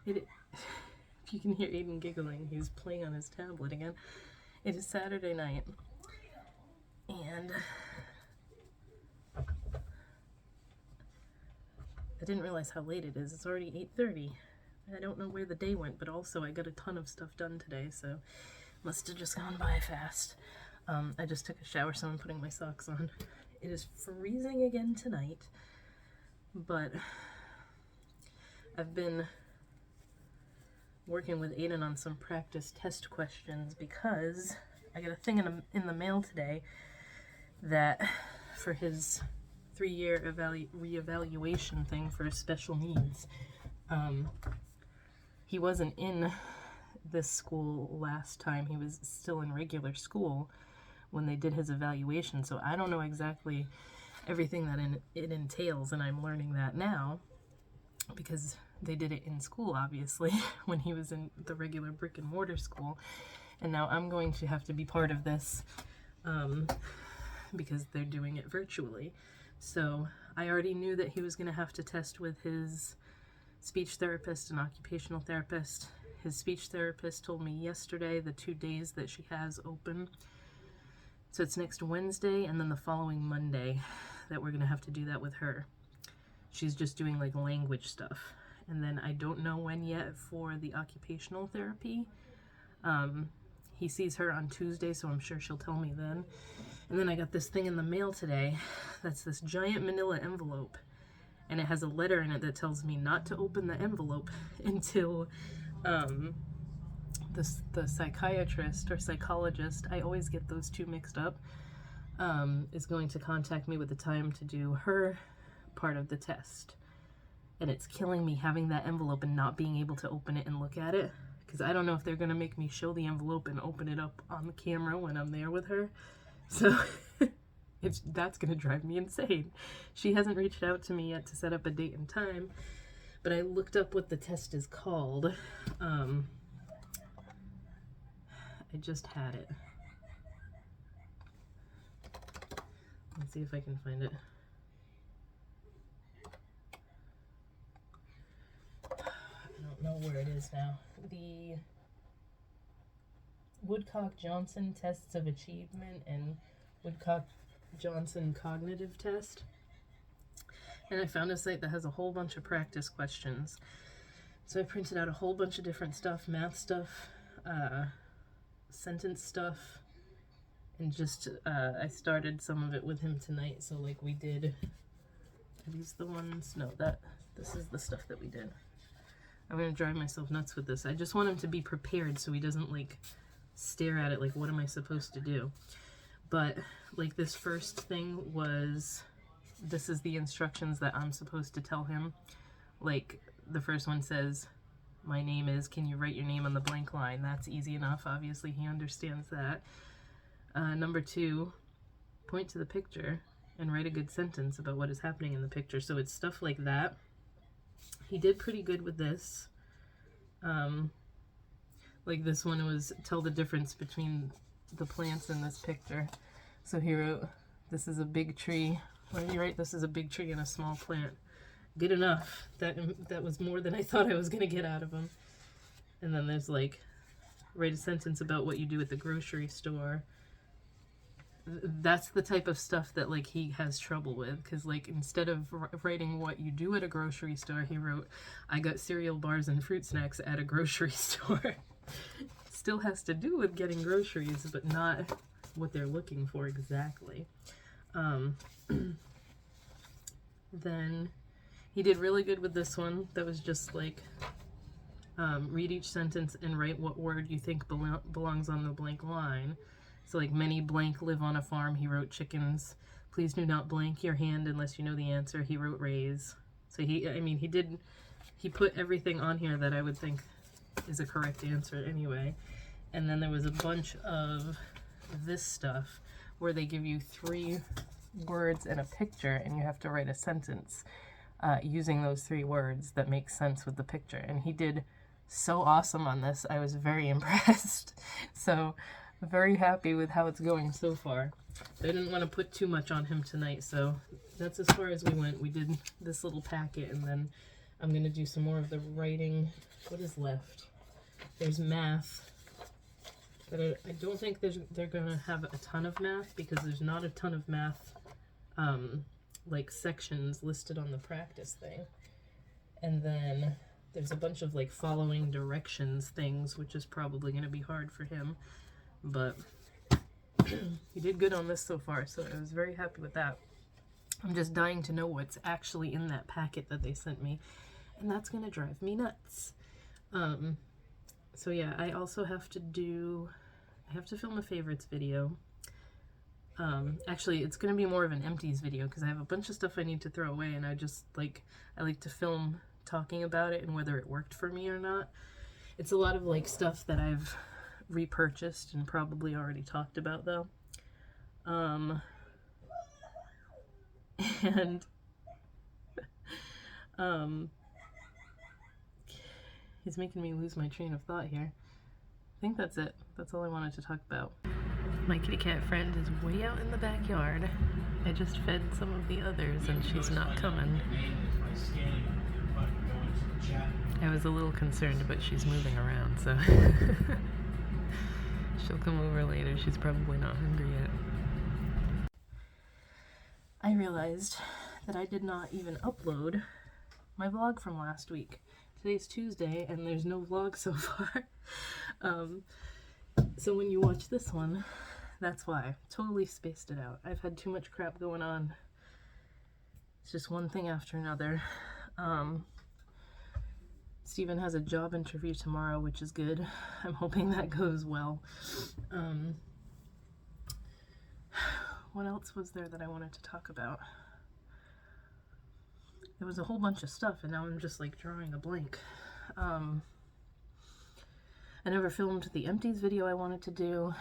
It, if you can hear Aiden giggling, he's playing on his tablet again. It is Saturday night, and I didn't realize how late it is. It's already 8:30. I don't know where the day went, but also I got a ton of stuff done today, so must have just gone by fast. I just took a shower, so I'm putting my socks on. It is freezing again tonight, but I've been working with Aiden on some practice test questions because I got a thing in the mail today that for his 3-year reevaluation thing for special needs. He wasn't in this school last time. He was still in regular school when they did his evaluation, so I don't know exactly everything that it entails, and I'm learning that now because they did it in school, obviously, when he was in the regular brick and mortar school, and now I'm going to have to be part of this because they're doing it virtually. So I already knew that he was going to have to test with his speech therapist and occupational therapist. His speech therapist told me yesterday the 2 days that she has open. So it's next Wednesday and then the following Monday that we're going to have to do that with her. She's just doing like language stuff. And then I don't know when yet for the occupational therapy. He sees her on Tuesday, so I'm sure she'll tell me then. And then I got this thing in the mail today that's this giant manila envelope. And it has a letter in it that tells me not to open the envelope until the psychiatrist or psychologist, I always get those two mixed up, is going to contact me with the time to do her part of the test. And it's killing me having that envelope and not being able to open it and look at it, because I don't know if they're going to make me show the envelope and open it up on the camera when I'm there with her. So that's going to drive me insane. She hasn't reached out to me yet to set up a date and time, but I looked up what the test is called. I just had it. Let's see if I can find it. I don't know where it is now. The Woodcock-Johnson Tests of Achievement and Woodcock-Johnson Cognitive Test. And I found a site that has a whole bunch of practice questions. So I printed out a whole bunch of different stuff, math stuff, sentence stuff, and just, I started some of it with him tonight. So like we did, are these the ones? No, this is the stuff that we did. I'm going to drive myself nuts with this. I just want him to be prepared so he doesn't like stare at it like, what am I supposed to do? But like this first thing was, this is the instructions that I'm supposed to tell him. Like the first one says, my name is, can you write your name on the blank line? That's easy enough. Obviously he understands that. Number 2, point to the picture and write a good sentence about what is happening in the picture. So it's stuff like that. He did pretty good with this. Like this one was tell the difference between the plants in this picture. So he wrote, this is a big tree. Why did he write, this is a big tree and a small plant? Good enough. That was more than I thought I was going to get out of him. And then there's like, write a sentence about what you do at the grocery store. That's the type of stuff that like he has trouble with, because like instead of writing what you do at a grocery store, he wrote, I got cereal bars and fruit snacks at a grocery store. Still has to do with getting groceries, but not what they're looking for exactly. Then he did really good with this one. That was just like, read each sentence and write what word you think belongs on the blank line. So like, many blank live on a farm. He wrote chickens. Please do not blank your hand unless you know the answer. He wrote raise. So he put everything on here that I would think is a correct answer anyway. And then there was a bunch of this stuff where they give you 3 words and a picture and you have to write a sentence using those 3 words that make sense with the picture. And he did so awesome on this. I was very impressed. So very happy with how it's going so far. I didn't want to put too much on him tonight, so that's as far as we went. We did this little packet, and then I'm going to do some more of the writing. What is left? There's math. But I don't think they're going to have a ton of math because there's not a ton of math like sections listed on the practice thing. And then there's a bunch of like following directions things, which is probably going to be hard for him. But he did good on this so far, so I was very happy with that. I'm just dying to know what's actually in that packet that they sent me, and that's going to drive me nuts. So yeah, I also have to film a favorites video. Actually, it's going to be more of an empties video because I have a bunch of stuff I need to throw away, and I like to film talking about it and whether it worked for me or not. It's a lot of like stuff that I've repurchased and probably already talked about though. And he's making me lose my train of thought here. I think that's it. That's all I wanted to talk about. My kitty cat friend is way out in the backyard. I just fed some of the others and she's not coming. I was a little concerned, but she's moving around, so she'll come over later. She's probably not hungry yet. I realized that I did not even upload my vlog from last week. Today's Tuesday and there's no vlog so far. So when you watch this one, that's why. Totally spaced it out. I've had too much crap going on. It's just one thing after another. Steven has a job interview tomorrow, which is good. I'm hoping that goes well. What else was there that I wanted to talk about? There was a whole bunch of stuff and now I'm just like drawing a blank. I never filmed the empties video I wanted to do,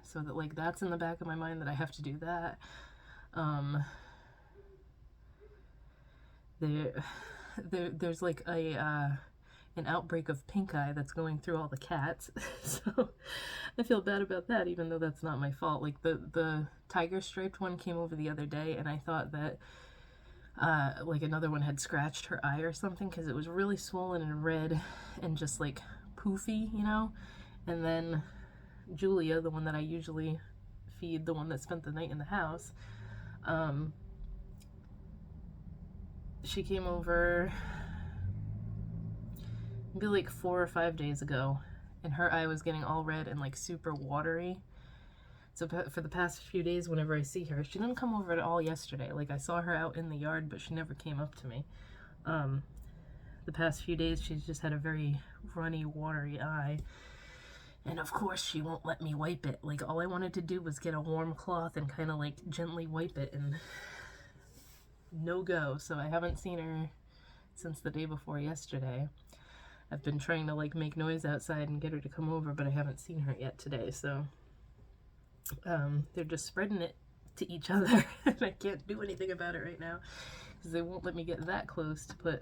so that like that's in the back of my mind that I have to do that. There's like an outbreak of pink eye that's going through all the cats, so I feel bad about that, even though that's not my fault. Like the tiger striped one came over the other day and I thought that like another one had scratched her eye or something because it was really swollen and red and just like poofy, you know. And then Julia, the one that I usually feed, the one that spent the night in the house, she came over maybe like 4 or 5 days ago and her eye was getting all red and like super watery. So for the past few days, whenever I see her, she didn't come over at all yesterday. Like I saw her out in the yard, but she never came up to me. The past few days, she's just had a very runny, watery eye. And of course, she won't let me wipe it. Like all I wanted to do was get a warm cloth and kind of like gently wipe it, and no go. So I haven't seen her since the day before yesterday. I've been trying to like make noise outside and get her to come over, but I haven't seen her yet today. So they're just spreading it to each other and I can't do anything about it right now because they won't let me get that close to put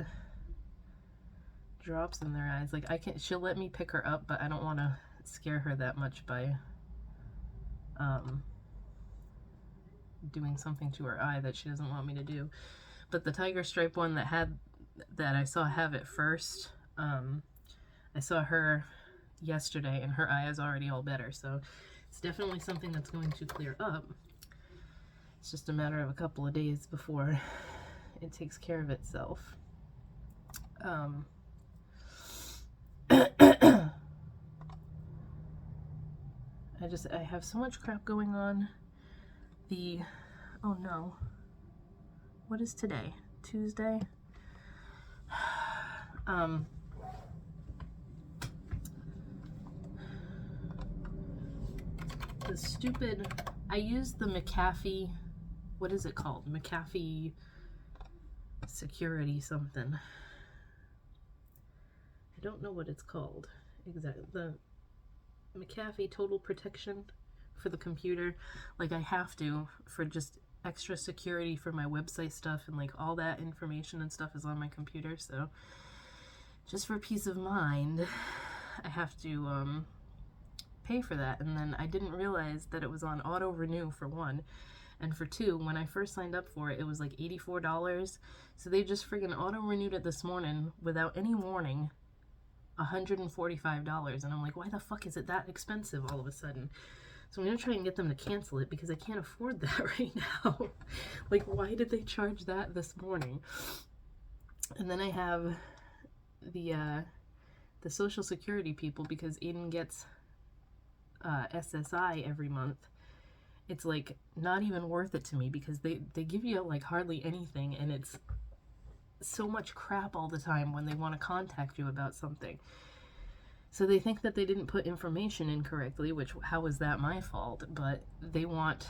drops in their eyes. Like she'll let me pick her up, but I don't want to scare her that much by doing something to her eye that she doesn't want me to do. But the tiger stripe one that I saw have it first, I saw her yesterday and her eye is already all better, so it's definitely something that's going to clear up. It's just a matter of a couple of days before it takes care of itself. I have so much crap going on. Oh no. What is today? Tuesday? The stupid, I used the McAfee, what is it called? McAfee security something. I don't know what it's called exactly. The McAfee Total Protection for the computer. Like I have to, for just extra security for my website stuff, and like all that information and stuff is on my computer, so just for peace of mind I have to pay for that. And then I didn't realize that it was on auto renew for one, And for 2, when I first signed up for it, it was like $84. So they just friggin' auto-renewed it this morning without any warning, $145. And I'm like, why the fuck is it that expensive all of a sudden? So I'm going to try and get them to cancel it because I can't afford that right now. Like, why did they charge that this morning? And then I have the Social Security people, because Aiden gets SSI every month. It's like not even worth it to me because they give you like hardly anything, and it's so much crap all the time when they want to contact you about something. So they think that they didn't put information in correctly, which, how is that my fault? But they want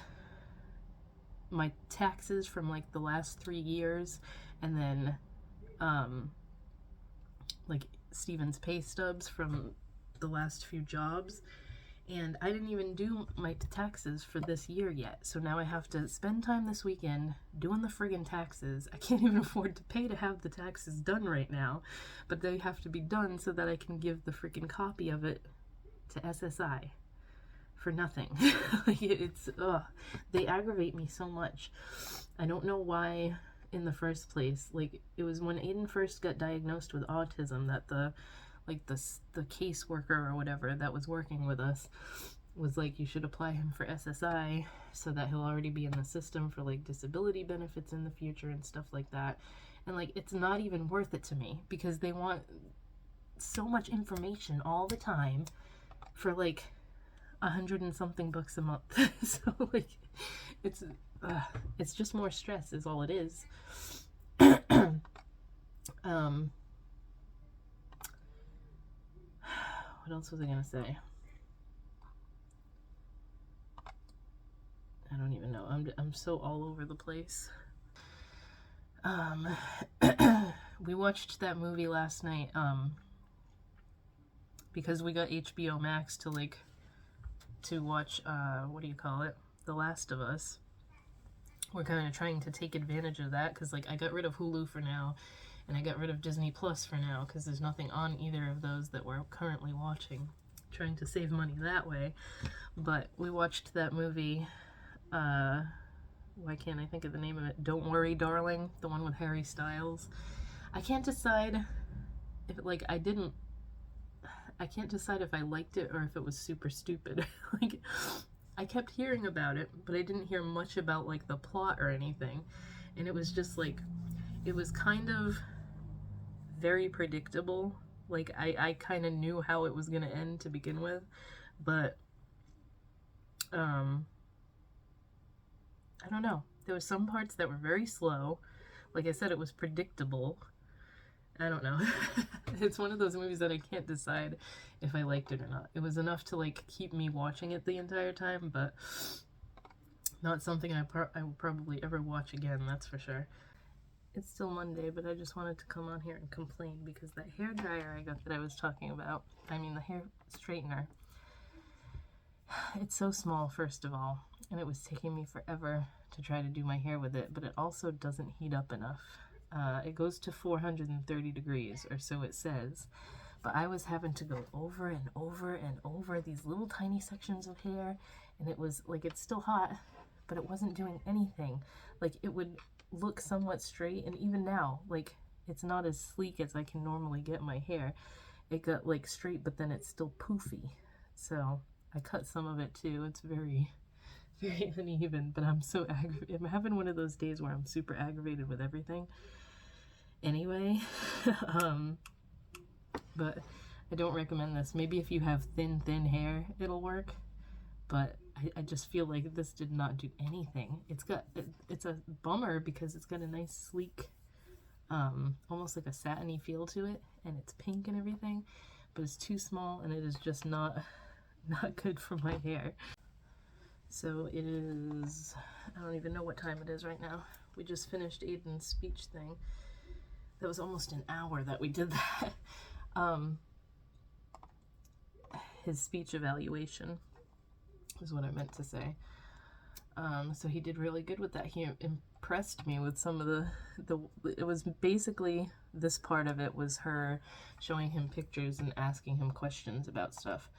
my taxes from like the last 3 years, and then like Steven's pay stubs from the last few jobs. And I didn't even do my taxes for this year yet. So now I have to spend time this weekend doing the friggin' taxes. I can't even afford to pay to have the taxes done right now. But they have to be done so that I can give the freaking copy of it to SSI for nothing. Like, it's, ugh. They aggravate me so much. I don't know why in the first place. Like, it was when Aiden first got diagnosed with autism that the caseworker or whatever that was working with us was like, you should apply him for SSI so that he'll already be in the system for like disability benefits in the future and stuff like that. And like, it's not even worth it to me because they want so much information all the time for like $100 and something a month. So like, it's just more stress is all it is. What else was I gonna say? I don't even know. I'm so all over the place. We watched that movie last night because we got HBO Max to watch what do you call it? The Last of Us. We're kind of trying to take advantage of that because like I got rid of Hulu for now. And I got rid of Disney Plus for now because there's nothing on either of those that we're currently watching. Trying to save money that way. But we watched that movie, why can't I think of the name of it? Don't Worry, Darling, the one with Harry Styles. I can't decide if, like, I can't decide if I liked it or if it was super stupid. Like, I kept hearing about it, but I didn't hear much about, like, the plot or anything. And it was just, like, it was kind of very predictable. Like, I kind of knew how it was going to end to begin with, but, I don't know. There were some parts that were very slow. Like I said, it was predictable. I don't know. It's one of those movies that I can't decide if I liked it or not. It was enough to, like, keep me watching it the entire time, but not something I will probably ever watch again, that's for sure. It's still Monday, but I just wanted to come on here and complain because that hair dryer I got that I was talking about, I mean the hair straightener, it's so small, first of all, and it was taking me forever to try to do my hair with it, but it also doesn't heat up enough. It goes to 430 degrees, or so it says, but I was having to go over and over and over these little tiny sections of hair, and it was like, it's still hot, but it wasn't doing anything. Like, it would look somewhat straight, and even now, like, it's not as sleek as I can normally get my hair. It got like straight, but then it's still poofy. So I cut some of it too. It's very, very uneven, but I'm so aggravated. I'm having one of those days where I'm super aggravated with everything. Anyway, but I don't recommend this. Maybe if you have thin hair, it'll work, but I just feel like this did not do anything. It's a bummer because it's got a nice sleek, almost like a satiny feel to it, and it's pink and everything, but it's too small and it is just not good for my hair. So it is, I don't even know what time it is right now. We just finished Aiden's speech thing. That was almost an hour that we did that. His speech evaluation is what I meant to say. So he did really good with that. He impressed me with some of it was basically, this part of it was her showing him pictures and asking him questions about stuff.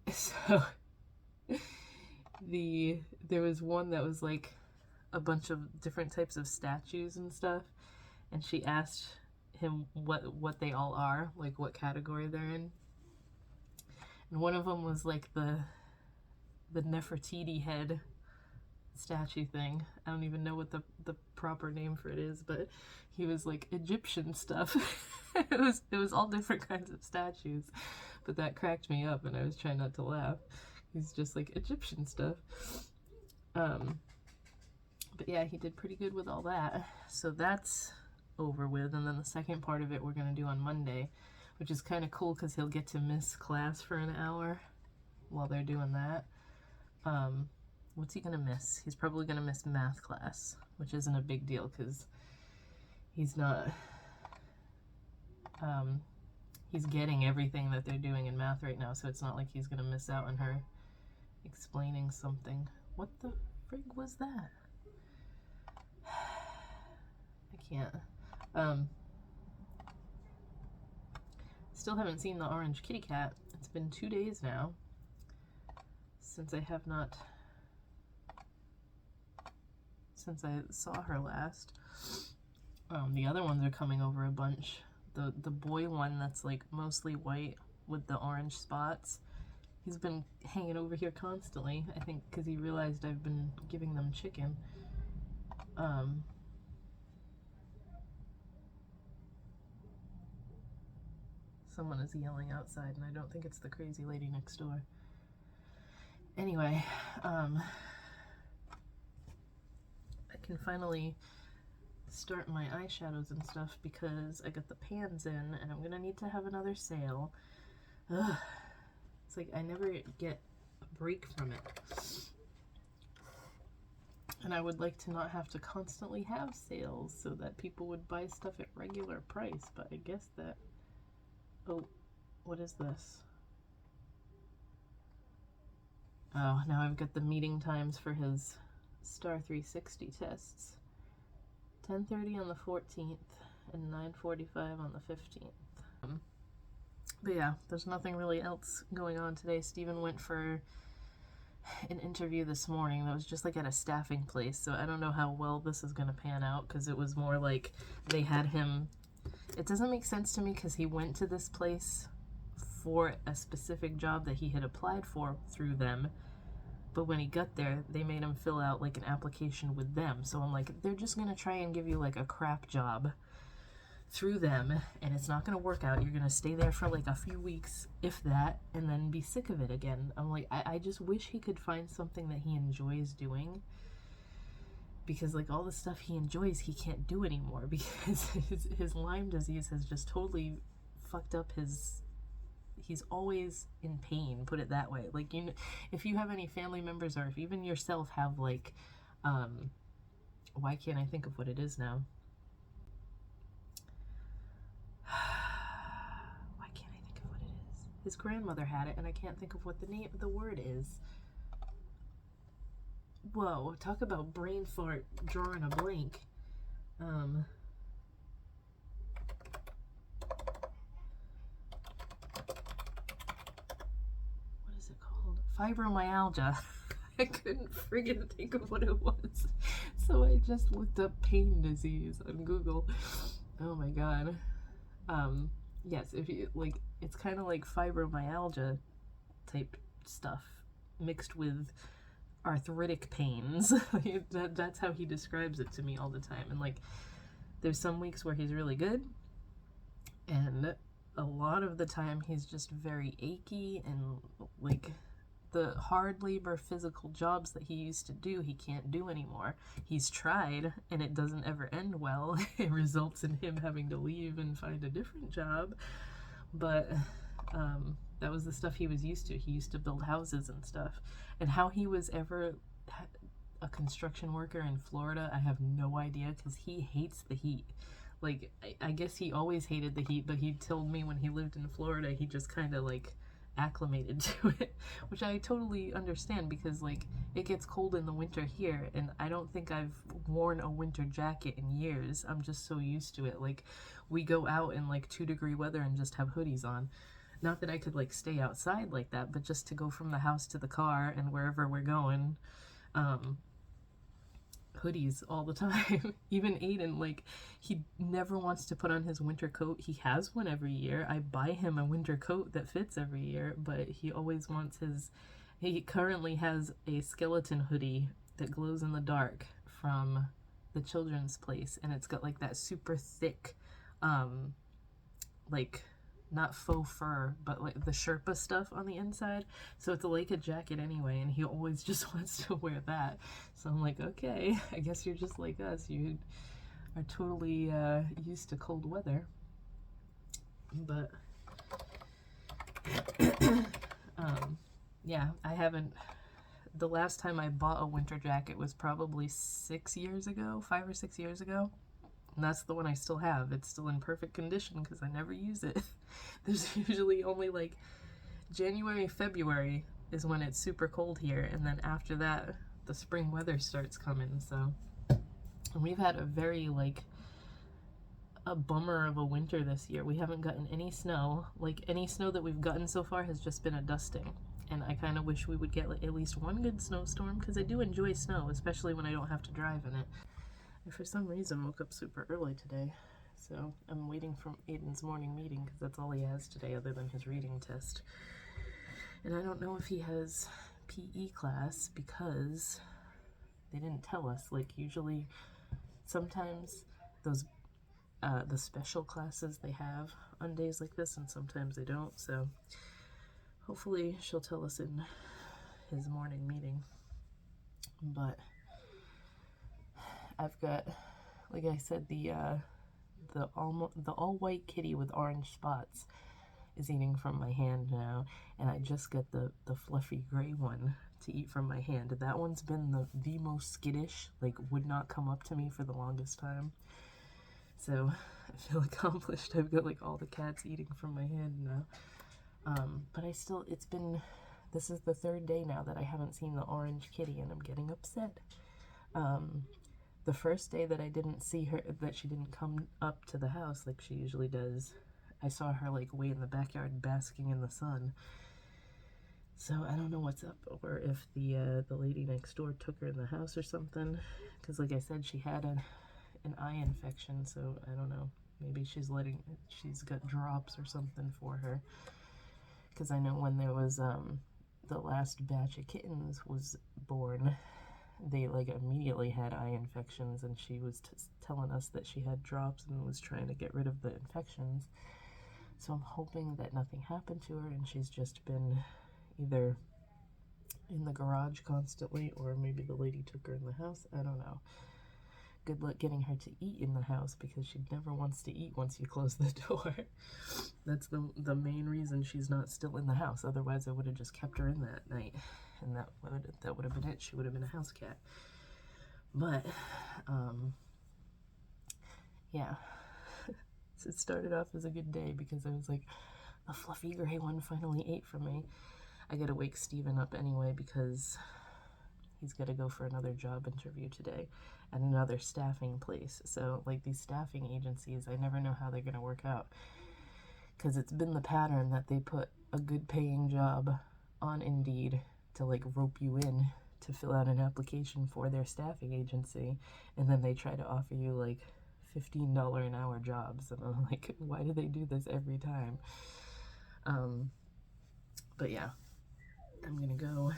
So there was one that was like a bunch of different types of statues and stuff, and she asked him what they all are, like what category they're in. And one of them was like the Nefertiti head statue thing. I don't even know what the proper name for it is, but he was like Egyptian stuff. it was all different kinds of statues, but that cracked me up, and I was trying not to laugh. He's just like Egyptian stuff. But yeah, he did pretty good with all that. So that's over with, and then the second part of it we're gonna do on Monday, which is kind of cool because he'll get to miss class for an hour while they're doing that. What's he gonna miss? He's probably gonna miss math class, which isn't a big deal because he's not he's getting everything that they're doing in math right now, so it's not like he's gonna miss out on her explaining something. What the frig was that? I can't. Still haven't seen the orange kitty cat. It's been 2 days now since I saw her last. The other ones are coming over a bunch. The boy one that's like mostly white with the orange spots, he's been hanging over here constantly, I think because he realized I've been giving them chicken. Someone is yelling outside, and I don't think it's the crazy lady next door. Anyway, I can finally start my eyeshadows and stuff because I got the pans in, and I'm gonna need to have another sale. Ugh. It's like I never get a break from it. And I would like to not have to constantly have sales so that people would buy stuff at regular price, but I guess that... Oh, what is this? Oh, now I've got the meeting times for his Star 360 tests. 10:30 on the 14th and 9:45 on the 15th. But yeah, there's nothing really else going on today. Steven went for an interview this morning that was just like at a staffing place, so I don't know how well this is going to pan out because it was more like they had him... It doesn't make sense to me because he went to this place for a specific job that he had applied for through them, but when he got there, they made him fill out like an application with them. So I'm like, they're just going to try and give you like a crap job through them, and it's not going to work out. You're going to stay there for like a few weeks, if that, and then be sick of it again. I'm like, I just wish he could find something that he enjoys doing, because like all the stuff he enjoys he can't do anymore because his Lyme disease has just totally fucked up his... He's always in pain, put it that way. Like, you know, if you have any family members or if even yourself have like why can't I think of what it is now? Why can't I think of what it is? His grandmother had it and I can't think of what the word is. Whoa, talk about brain fart drawing a blank. What is it called? Fibromyalgia. I couldn't friggin' think of what it was. So I just looked up pain disease on Google. Oh my god. Yes, if you like, it's kind of like fibromyalgia type stuff mixed with arthritic pains. That's how he describes it to me all the time. And like, there's some weeks where he's really good, and a lot of the time he's just very achy, and like the hard labor physical jobs that he used to do, he can't do anymore. He's tried and it doesn't ever end well. It results in him having to leave and find a different job. But that was the stuff he was used to. He used to build houses and stuff. And how he was ever a construction worker in Florida, I have no idea, because he hates the heat. Like, I guess he always hated the heat, but he told me when he lived in Florida, he just kind of like acclimated to it, which I totally understand, because like it gets cold in the winter here, and I don't think I've worn a winter jacket in years. I'm just so used to it. Like, we go out in like 2-degree weather and just have hoodies on. Not that I could like stay outside like that, but just to go from the house to the car and wherever we're going, hoodies all the time. Even Aiden, like, he never wants to put on his winter coat. He has one every year. I buy him a winter coat that fits every year, but he always wants his, he currently has a skeleton hoodie that glows in the dark from the children's place, and it's got like that super thick, like, not faux fur, but like the Sherpa stuff on the inside. So it's like a jacket anyway, and he always just wants to wear that. So I'm like, okay, I guess you're just like us. You are totally used to cold weather. But yeah, I haven't. The last time I bought a winter jacket was probably 6 years ago, 5 or 6 years ago. And that's the one I still have. It's still in perfect condition because I never use it. There's usually only like January, February is when it's super cold here. And then after that, the spring weather starts coming. So, and we've had a very like a bummer of a winter this year. We haven't gotten any snow. Like any snow that we've gotten so far has just been a dusting. And I kind of wish we would get like at least one good snowstorm because I do enjoy snow, especially when I don't have to drive in it. I for some reason woke up super early today, so I'm waiting for Aiden's morning meeting because that's all he has today other than his reading test. And I don't know if he has PE class because they didn't tell us. Like usually, sometimes those the special classes they have on days like this, and sometimes they don't. So hopefully she'll tell us in his morning meeting. But I've got, like I said, the all white kitty with orange spots is eating from my hand now, and I just got the fluffy gray one to eat from my hand. That one's been the most skittish, like would not come up to me for the longest time. So I feel accomplished. I've got like all the cats eating from my hand now. But this is the third day now that I haven't seen the orange kitty, and I'm getting upset. The first day that I didn't see her, that she didn't come up to the house like she usually does, I saw her like way in the backyard basking in the sun. So I don't know what's up, or if the lady next door took her in the house or something. Because like I said, she had an eye infection, so I don't know. Maybe she's got drops or something for her. Because I know when there was the last batch of kittens was born, they like immediately had eye infections, and she was telling us that she had drops and was trying to get rid of the infections. So I'm hoping that nothing happened to her and she's just been either in the garage constantly, or maybe the lady took her in the house. I don't know. Good luck getting her to eat in the house because she never wants to eat once you close the door. That's the main reason she's not still in the house. Otherwise I would have just kept her in that night, and that would have been it. She would have been a house cat. But yeah. So it started off as a good day because I was like, the fluffy gray one finally ate from me. I gotta wake Steven up anyway because he's gotta go for another job interview today at another staffing place. So like these staffing agencies, I never know how they're gonna work out, because it's been the pattern that they put a good paying job on Indeed to like rope you in to fill out an application for their staffing agency, and then they try to offer you like $15 an hour jobs, and I'm like, why do they do this every time? But yeah, I'm gonna go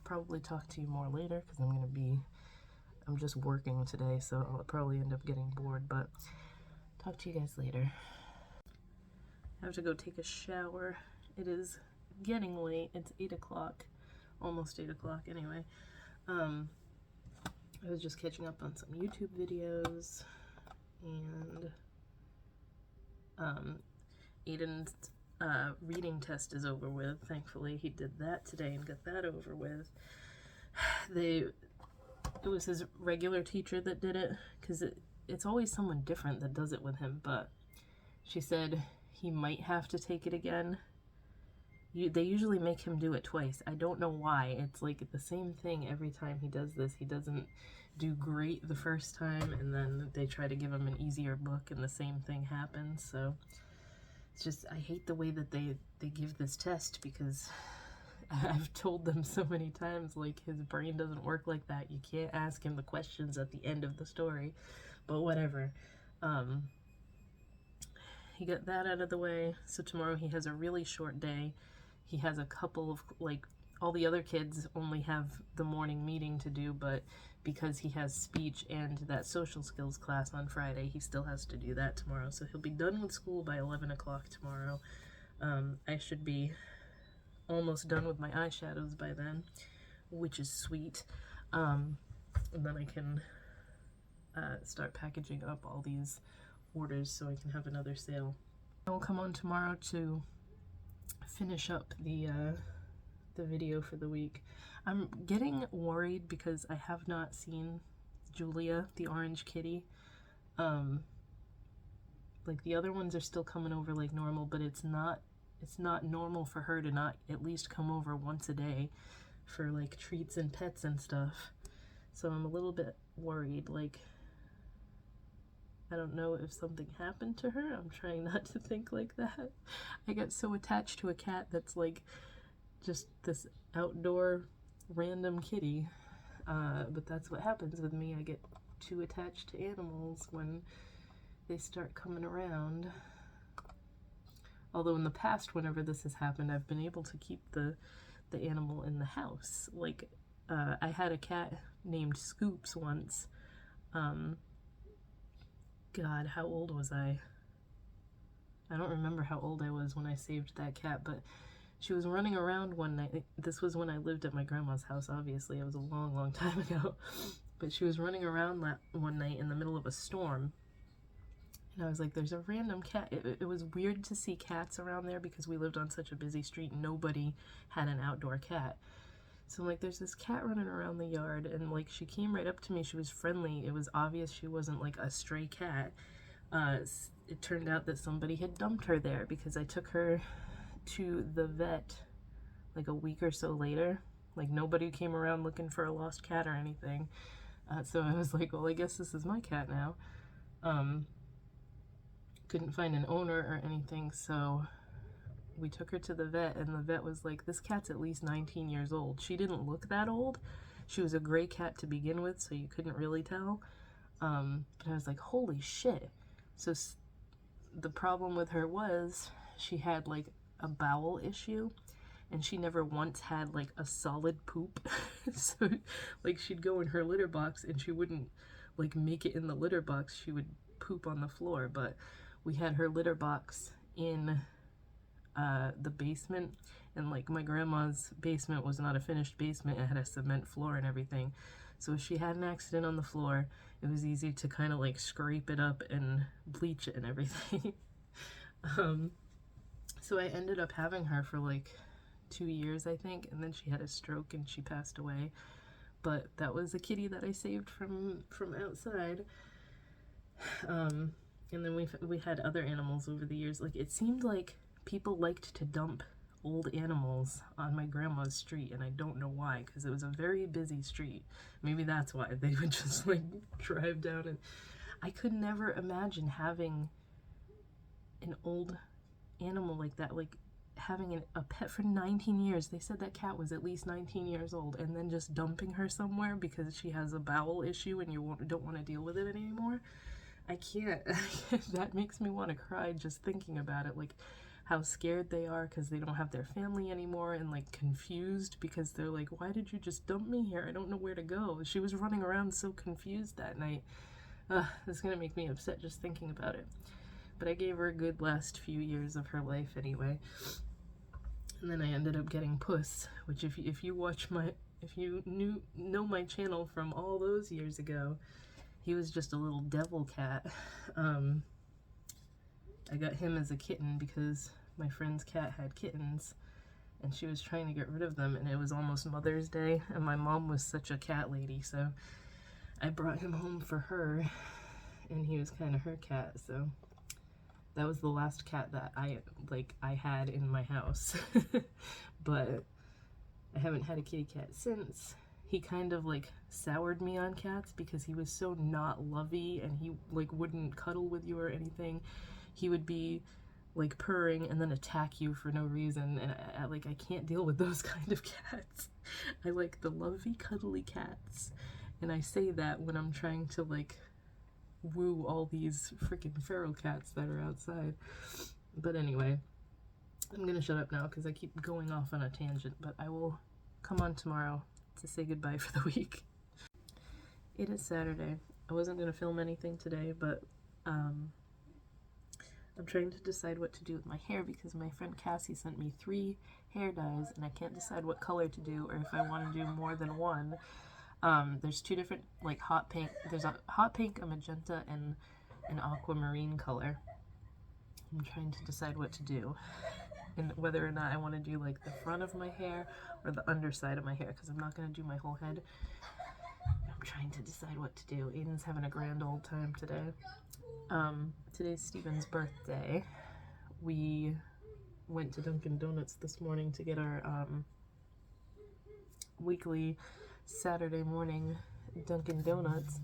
probably talk to you more later because I'm just working today, so I'll probably end up getting bored, but talk to you guys later. I have to go take a shower. It is getting late. It's 8 o'clock, almost 8 o'clock anyway. I was just catching up on some YouTube videos, and Aiden's reading test is over with. Thankfully, he did that today and got that over with. It was his regular teacher that did it, because it's always someone different that does it with him, but she said he might have to take it again. They usually make him do it twice. I don't know why. It's like the same thing every time he does this. He doesn't do great the first time, and then they try to give him an easier book, and the same thing happens. So It's just, I hate the way that they give this test, because I've told them so many times, like, his brain doesn't work like that. You can't ask him the questions at the end of the story. But whatever. He got that out of the way. So tomorrow he has a really short day. He has a couple of, like, all the other kids only have the morning meeting to do, but because he has speech and that social skills class on Friday, he still has to do that tomorrow. So he'll be done with school by 11 o'clock tomorrow. I should be almost done with my eyeshadows by then, which is sweet. And then I can start packaging up all these orders so I can have another sale. I'll come on tomorrow to finish up the video for the week. I'm getting worried because I have not seen Julia, the orange kitty. Like, the other ones are still coming over like normal, but it's not normal for her to not at least come over once a day for like treats and pets and stuff. So I'm a little bit worried. Like, I don't know if something happened to her. I'm trying not to think like that. I got so attached to a cat that's like just this outdoor random kitty. But that's what happens with me. I get too attached to animals when they start coming around. Although in the past, whenever this has happened, I've been able to keep the animal in the house. Like, I had a cat named Scoops once. God, how old was I? I don't remember how old I was when I saved that cat, but she was running around one night. This was when I lived at my grandma's house, obviously. It was a long, long time ago. But she was running around one night in the middle of a storm. And I was like, there's a random cat. It was weird to see cats around there because we lived on such a busy street. Nobody had an outdoor cat. So I'm like, there's this cat running around the yard, and like, she came right up to me. She was friendly. It was obvious she wasn't like a stray cat. It turned out that somebody had dumped her there because I took her to the vet like a week or so later. Like, nobody came around looking for a lost cat or anything. So I was like, well, I guess this is my cat now. Couldn't find an owner or anything, so we took her to the vet, and the vet was like, this cat's at least 19 years old. She didn't look that old. She was a gray cat to begin with, so you couldn't really tell. But I was like, holy shit. So the problem with her was she had like a bowel issue, and she never once had like a solid poop. So like, she'd go in her litter box and she wouldn't like make it in the litter box. She would poop on the floor. But we had her litter box in the basement, and like, my grandma's basement was not a finished basement. It had a cement floor and everything. So if she had an accident on the floor, it was easy to kind of like scrape it up and bleach it and everything. So I ended up having her for like 2 years, I think, and then she had a stroke and she passed away. But that was a kitty that I saved from outside. And then we had other animals over the years. Like, it seemed like people liked to dump old animals on my grandma's street, and I don't know why, because it was a very busy street. Maybe that's why they would just like drive down, and I could never imagine having an old animal like that, like having a pet for 19 years. They said that cat was at least 19 years old, and then just dumping her somewhere because she has a bowel issue and you don't want to deal with it anymore. I can't. That makes me want to cry just thinking about it. Like, how scared they are because they don't have their family anymore, and like confused because they're like, why did you just dump me here? I don't know where to go. She was running around so confused that night. It's gonna make me upset just thinking about it. But I gave her a good last few years of her life anyway. And then I ended up getting Puss, which if you know my channel from all those years ago, he was just a little devil cat. I got him as a kitten because my friend's cat had kittens and she was trying to get rid of them, and it was almost Mother's Day, and my mom was such a cat lady, so I brought him home for her, and he was kind of her cat. So that was the last cat that I had in my house. But I haven't had a kitty cat since. He kind of like soured me on cats because he was so not lovey, and he like wouldn't cuddle with you or anything. He would be like purring and then attack you for no reason, and I can't deal with those kind of cats. I like the lovey cuddly cats, and I say that when I'm trying to like woo all these freaking feral cats that are outside. But anyway, I'm gonna shut up now because I keep going off on a tangent, but I will come on tomorrow to say goodbye for the week. It is Saturday. I wasn't gonna film anything today, but I'm trying to decide what to do with my hair because my friend Cassie sent me 3 hair dyes and I can't decide what color to do or if I want to do more than one. There's 2 different, like, hot pink. There's a hot pink, a magenta, and an aquamarine color. I'm trying to decide what to do and whether or not I want to do, like, the front of my hair or the underside of my hair because I'm not going to do my whole head. I'm trying to decide what to do. Aiden's having a grand old time today. Today's Steven's birthday. We went to Dunkin' Donuts this morning to get our weekly Saturday morning Dunkin' Donuts.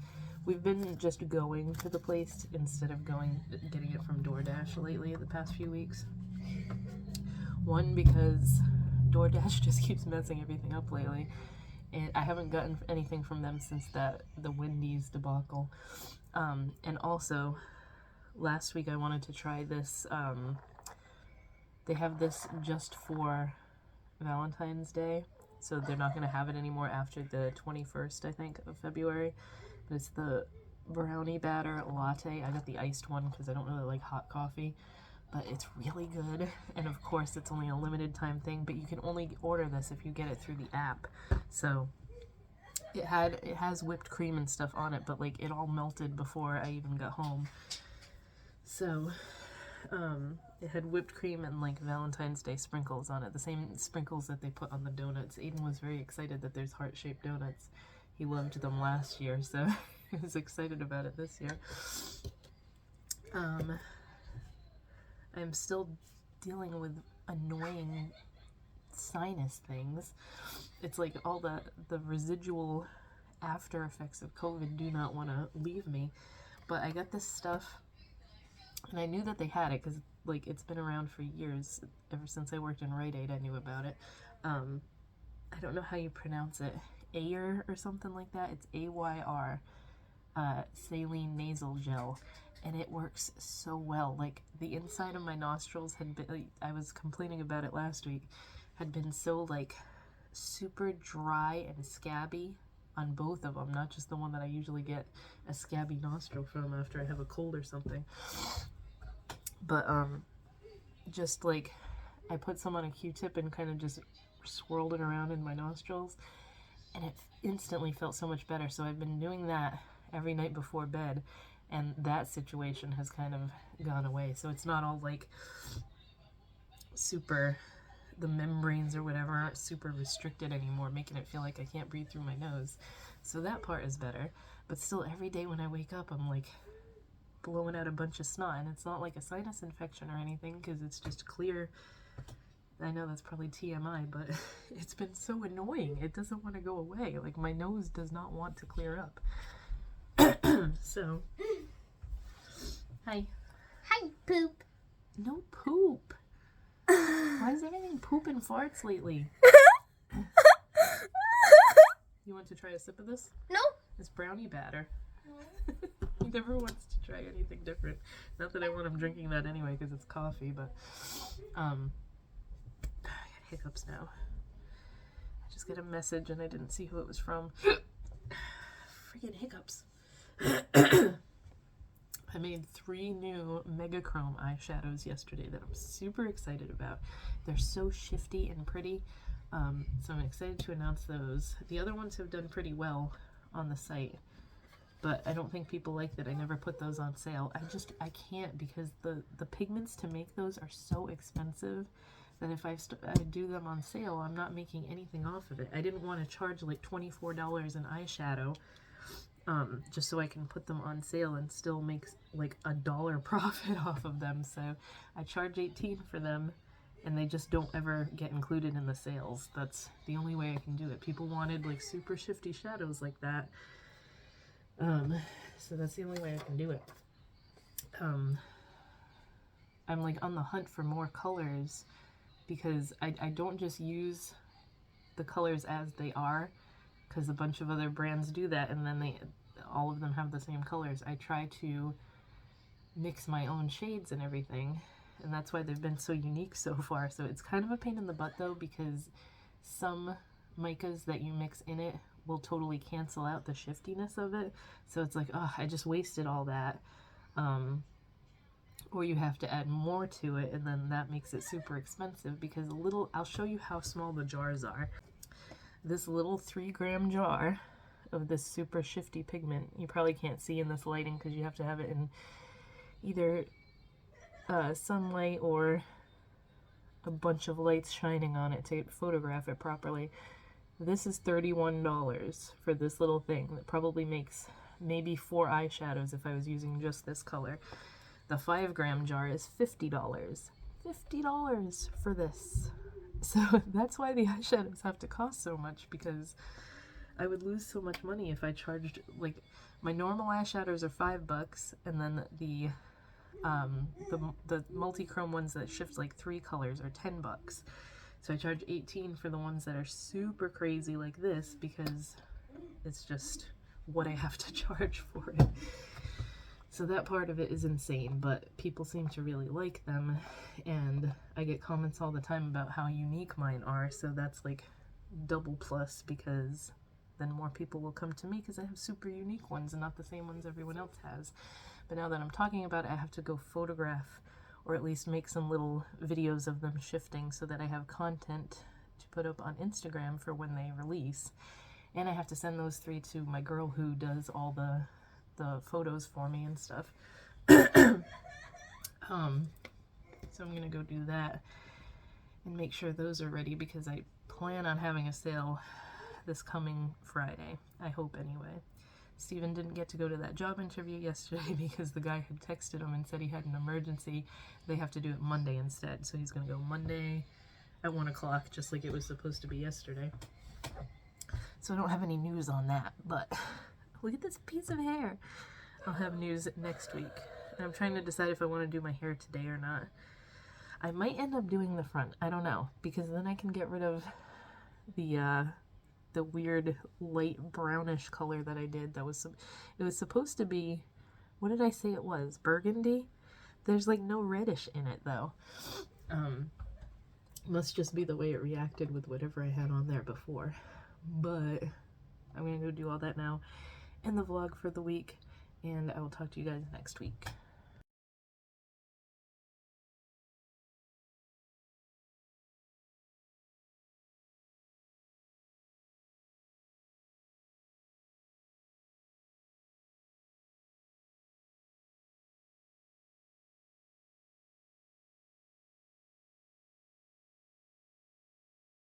We've been just going to the place instead of getting it from DoorDash lately the past few weeks. One, because DoorDash just keeps messing everything up lately, and I haven't gotten anything from them since the Wendy's debacle. And also, last week I wanted to try this, they have this just for Valentine's Day, so they're not going to have it anymore after the 21st, I think, of February, but it's the brownie batter latte. I got the iced one because I don't really like hot coffee, but it's really good, and of course it's only a limited time thing, but you can only order this if you get it through the app, so it has whipped cream and stuff on it, but like it all melted before I even got home. So it had whipped cream and like Valentine's Day sprinkles on it, the same sprinkles that they put on the donuts. Aiden was very excited that there's heart-shaped donuts. He loved them last year, so he was excited about it this year. I'm still dealing with annoying sinus things. It's like all the residual after effects of COVID do not want to leave me. But I got this stuff, and I knew that they had it because like it's been around for years. Ever since I worked in Rite Aid, I knew about it. I don't know how you pronounce it, Ayer or something like that. It's AYR, saline nasal gel, and it works so well. Like the inside of my nostrils had been, like, I was complaining about it last week, had been so like super dry and scabby on both of them, not just the one that I usually get a scabby nostril from after I have a cold or something. But just like I put some on a Q-tip and kind of just swirled it around in my nostrils, and it instantly felt so much better. So I've been doing that every night before bed, and that situation has kind of gone away. So it's not all like super, the membranes or whatever aren't super restricted anymore, making it feel like I can't breathe through my nose. So that part is better. But still, every day when I wake up, I'm like blowing out a bunch of snot, and it's not like a sinus infection or anything because it's just clear. I know that's probably TMI, but it's been so annoying. It doesn't want to go away. Like, my nose does not want to clear up. So, hi. Hi, poop. No poop. Why is everything poop and farts lately? You want to try a sip of this? No. It's brownie batter. He never wants to try anything different. Not that I want him drinking that anyway because it's coffee, but I got hiccups now. I just got a message and I didn't see who it was from. Freaking hiccups. I made 3 new Megachrome eyeshadows yesterday that I'm super excited about. They're so shifty and pretty, so I'm excited to announce those. The other ones have done pretty well on the site, but I don't think people like that I never put those on sale. I can't, because the pigments to make those are so expensive that if I do them on sale, I'm not making anything off of it. I didn't want to charge like $24 an eyeshadow just so I can put them on sale and still make like $1 profit off of them. So I charge $18 for them, and they just don't ever get included in the sales. That's the only way I can do it. People wanted like super shifty shadows like that. So that's the only way I can do it. I'm like on the hunt for more colors, because I don't just use the colors as they are, because a bunch of other brands do that and then all of them have the same colors. I try to mix my own shades and everything, and that's why they've been so unique so far. So it's kind of a pain in the butt though, because some micas that you mix in it will totally cancel out the shiftiness of it. So it's like, oh, I just wasted all that. Or you have to add more to it, and then that makes it super expensive, because I'll show you how small the jars are. This little 3-gram jar of this super shifty pigment, you probably can't see in this lighting because you have to have it in either sunlight or a bunch of lights shining on it to photograph it properly. This is $31 for this little thing that probably makes maybe 4 eyeshadows if I was using just this color. The 5-gram jar is $50. $50 for this. So that's why the eyeshadows have to cost so much, because I would lose so much money if I charged, like, my normal eyeshadows are $5, and then the multi-chrome ones that shift like 3 colors are $10. So I charge $18 for the ones that are super crazy like this, because it's just what I have to charge for it. So that part of it is insane, but people seem to really like them, and I get comments all the time about how unique mine are, so that's like double plus, because then more people will come to me because I have super unique ones and not the same ones everyone else has. But now that I'm talking about it, I have to go photograph, or at least make some little videos of them shifting so that I have content to put up on Instagram for when they release. And I have to send those 3 to my girl who does all the photos for me and stuff. So I'm gonna go do that and make sure those are ready, because I plan on having a sale this coming Friday. I hope anyway. Steven didn't get to go to that job interview yesterday because the guy had texted him and said he had an emergency. They have to do it Monday instead, so he's gonna go Monday at 1 o'clock, just like it was supposed to be yesterday. So I don't have any news on that, but look at this piece of hair. I'll have news next week. And I'm trying to decide if I want to do my hair today or not. I might end up doing the front. I don't know, because then I can get rid of the weird light brownish color that I did. It was supposed to be, what did I say it was? Burgundy? There's like no reddish in it though. Must just be the way it reacted with whatever I had on there before. But I'm gonna go do all that now in the vlog for the week, and I will talk to you guys next week.